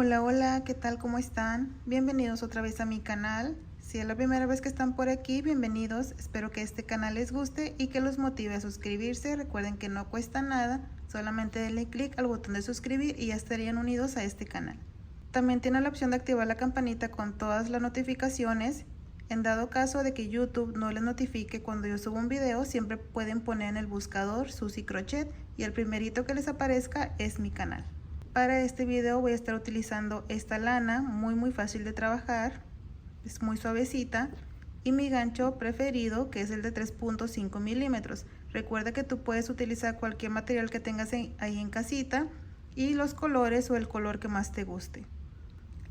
Hola, hola, ¿qué tal? ¿Cómo están? Bienvenidos otra vez a mi canal. Si es la primera vez que están por aquí, bienvenidos. Espero que este canal les guste y que los motive a suscribirse. Recuerden que no cuesta nada, solamente denle clic al botón de suscribir y ya estarían unidos a este canal. También tienen la opción de activar la campanita con todas las notificaciones. En dado caso de que YouTube no les notifique cuando yo subo un video, siempre pueden poner en el buscador Susy Crochet y el primerito que les aparezca es mi canal. Para este video voy a estar utilizando esta lana muy fácil de trabajar, es muy suavecita, y mi gancho preferido, que es el de 3.5 milímetros. Recuerda que tú puedes utilizar cualquier material que tengas ahí en casita y los colores o el color que más te guste.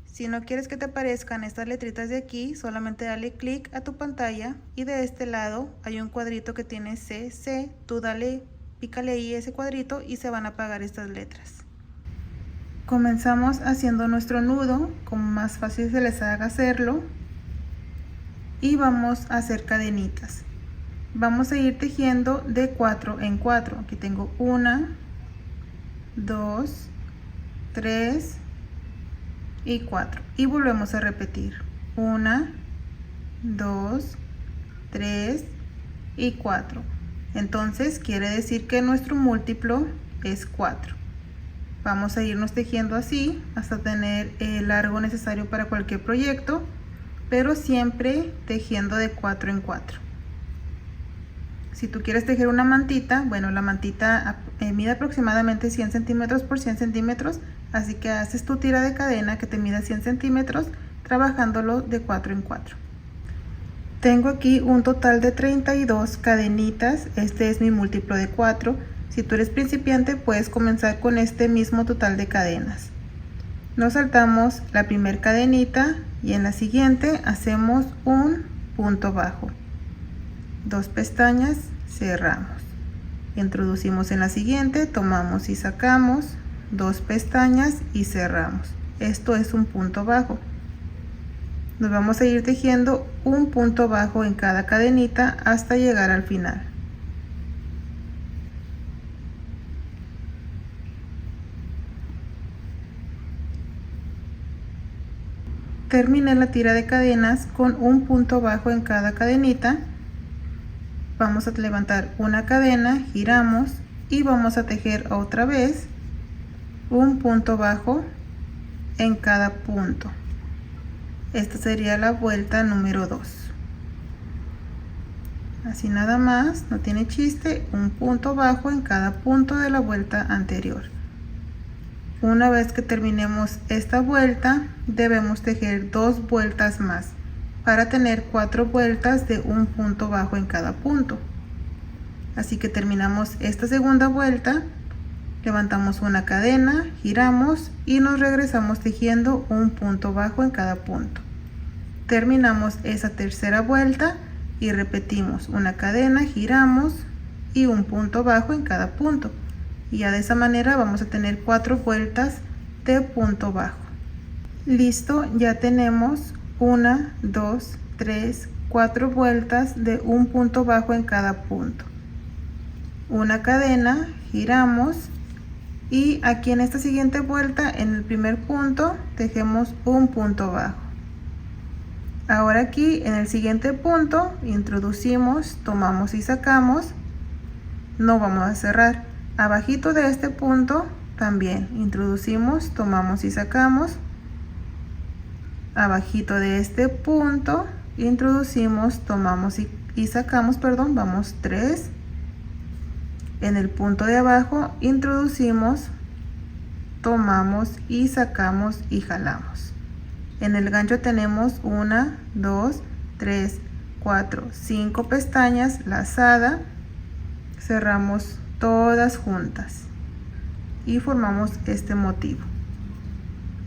Si no quieres que te aparezcan estas letritas de aquí, solamente dale clic a tu pantalla y de este lado hay un cuadrito que tiene CC. Tú pícale ahí ese cuadrito y se van a apagar estas letras. Comenzamos haciendo nuestro nudo, como más fácil se les haga hacerlo, y vamos a hacer cadenitas. Vamos a ir tejiendo de 4 en 4. Aquí tengo 1, 2, 3 y 4 y volvemos a repetir 1, 2, 3 y 4. Entonces quiere decir que nuestro múltiplo es 4. Vamos a irnos tejiendo así hasta tener el largo necesario para cualquier proyecto, pero siempre tejiendo de 4 en 4. Si tú quieres tejer una mantita, bueno, la mantita mide aproximadamente 100 centímetros por 100 centímetros, así que haces tu tira de cadena que te mida 100 centímetros, trabajándolo de 4 en 4. Tengo aquí un total de 32 cadenitas, este es mi múltiplo de 4. Si tú eres principiante, puedes comenzar con este mismo total de cadenas. Nos saltamos la primera cadenita y en la siguiente hacemos un punto bajo. 2 pestañas, cerramos. Introducimos en la siguiente, tomamos y sacamos, 2 pestañas y cerramos. Esto es un punto bajo. Nos vamos a ir tejiendo un punto bajo en cada cadenita hasta llegar al final. Terminé la tira de cadenas con un punto bajo en cada cadenita. Vamos a levantar una cadena, giramos y vamos a tejer otra vez un punto bajo en cada punto. Esta sería la vuelta número 2. Así nada más, no tiene chiste, un punto bajo en cada punto de la vuelta anterior. Una vez que terminemos esta vuelta, debemos tejer 2 vueltas más para tener 4 vueltas de un punto bajo en cada punto. Así que terminamos esta segunda vuelta, levantamos una cadena, giramos y nos regresamos tejiendo un punto bajo en cada punto. Terminamos esa tercera vuelta y repetimos una cadena, giramos y un punto bajo en cada punto. Y ya de esa manera vamos a tener 4 vueltas de punto bajo. Listo, ya tenemos 1, 2, 3, 4 vueltas de un punto bajo en cada punto. Una cadena, giramos y aquí en esta siguiente vuelta, en el primer punto, tejemos un punto bajo. Ahora aquí en el siguiente punto introducimos, tomamos y sacamos, no vamos a cerrar. Abajito de este punto también introducimos, tomamos y sacamos. Abajito de este punto introducimos, tomamos y sacamos, perdón, vamos 3. En el punto de abajo introducimos, tomamos y sacamos y jalamos. En el gancho tenemos 1, 2, 3, 4, 5 pestañas lazada, cerramos todas juntas y formamos este motivo.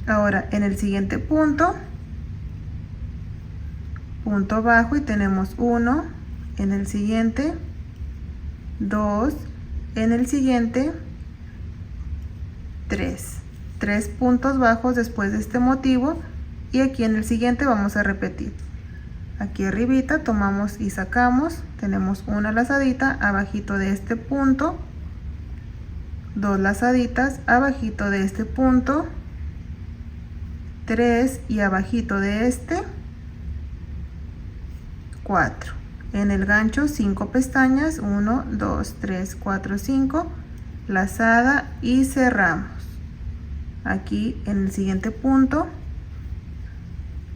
Ahora en el siguiente punto, punto bajo y tenemos 1, en el siguiente 2, en el siguiente 3 puntos bajos después de este motivo y aquí en el siguiente vamos a repetir. Aquí arribita tomamos y sacamos, tenemos una lazadita abajito de este punto, 2 lazaditas abajito de este punto 3 y abajito de este 4. En el gancho 5 pestañas, 1, 2, 3, 4, 5, lazada y cerramos. Aquí en el siguiente punto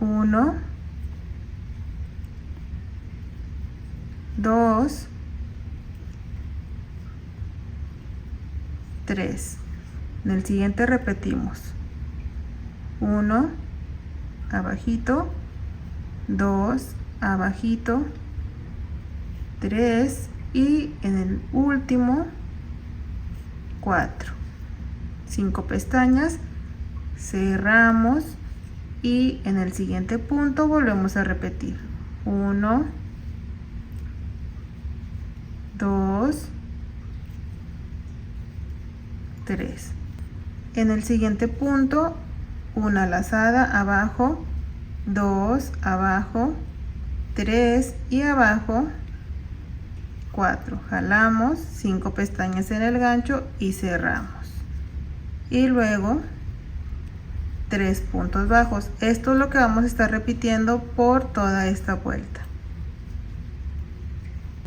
1, 2, 3. En el siguiente repetimos 1, abajito, 2, abajito, 3 y en el último 4. 5 pestañas, cerramos y en el siguiente punto volvemos a repetir 1, 2, 3. En el siguiente punto una lazada abajo, 2 abajo, 3 y abajo 4. Jalamos 5 pestañas en el gancho y cerramos. Y luego 3 puntos bajos. Esto es lo que vamos a estar repitiendo por toda esta vuelta.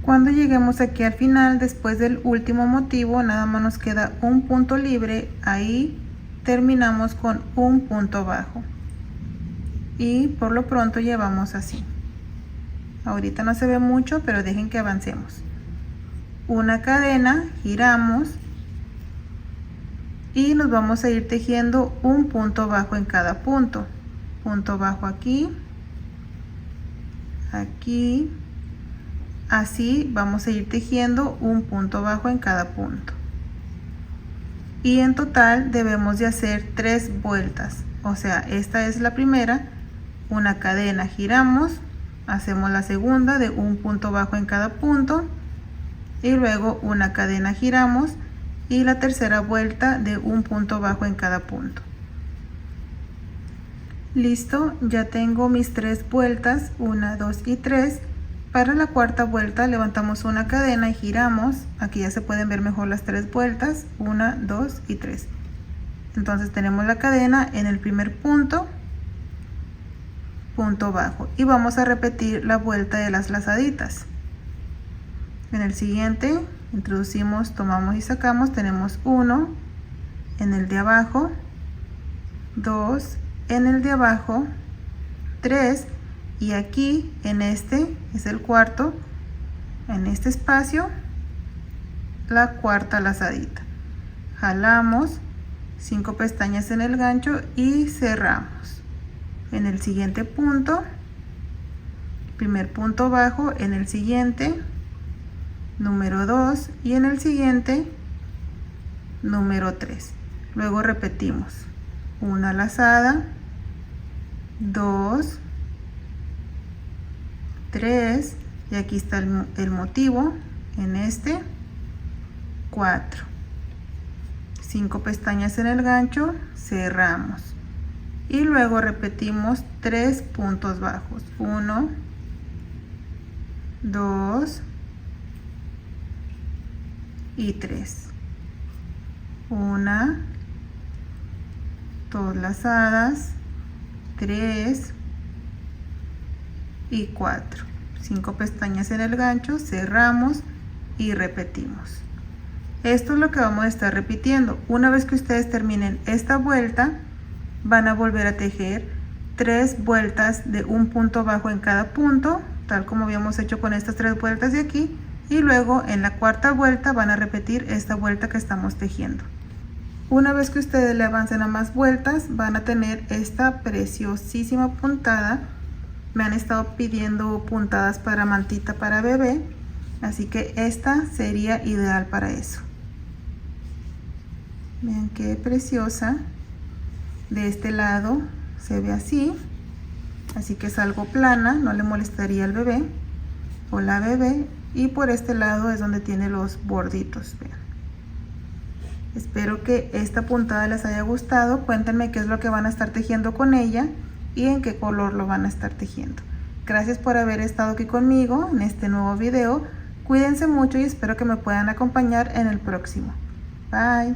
Cuando lleguemos aquí al final, después del último motivo, nada más nos queda un punto libre. Ahí terminamos con un punto bajo. Y por lo pronto llevamos así. Ahorita no se ve mucho, pero dejen que avancemos. Una cadena, giramos y nos vamos a ir tejiendo un punto bajo en cada punto. Punto bajo aquí, aquí, así vamos a ir tejiendo un punto bajo en cada punto. Y en total debemos de hacer 3 vueltas. O sea, esta es la primera, una cadena, giramos, hacemos la segunda de un punto bajo en cada punto y luego una cadena, giramos y la tercera vuelta de un punto bajo en cada punto. Listo, ya tengo mis 3 vueltas, 1, 2 y 3. Para la cuarta vuelta levantamos una cadena y giramos. Aquí ya se pueden ver mejor las 3 vueltas, 1, 2 y 3. Entonces tenemos la cadena en el primer punto, punto bajo, y vamos a repetir la vuelta de las lazaditas. En el siguiente introducimos, tomamos y sacamos, tenemos 1 en el de abajo, 2 en el de abajo, 3 y aquí en este es el cuarto, en este espacio la cuarta lazadita. Jalamos 5 pestañas en el gancho y cerramos. En el siguiente punto, primer punto bajo, en el siguiente número 2 y en el siguiente número 3. Luego repetimos una lazada, 2, 3 y aquí está el motivo, en este 4. 5 pestañas en el gancho, cerramos y luego repetimos 3 puntos bajos, 1, 2 y 3. Una, 2 lazadas, 3 y 4. 5 pestañas en el gancho, cerramos y repetimos. Esto es lo que vamos a estar repitiendo. Una vez que ustedes terminen esta vuelta, van a volver a tejer 3 vueltas de un punto bajo en cada punto, tal como habíamos hecho con estas 3 vueltas de aquí, y luego en la cuarta vuelta van a repetir esta vuelta que estamos tejiendo. Una vez que ustedes le avancen a más vueltas, van a tener esta preciosísima puntada. Me han estado pidiendo puntadas para mantita para bebé, así que esta sería ideal para eso. Vean qué preciosa. De este lado se ve así que es algo plana, no le molestaría al bebé o la bebé, y por este lado es donde tiene los borditos. Vean. Espero que esta puntada les haya gustado. Cuéntenme qué es lo que van a estar tejiendo con ella y en qué color lo van a estar tejiendo. Gracias por haber estado aquí conmigo en este nuevo video. Cuídense mucho y espero que me puedan acompañar en el próximo. Bye.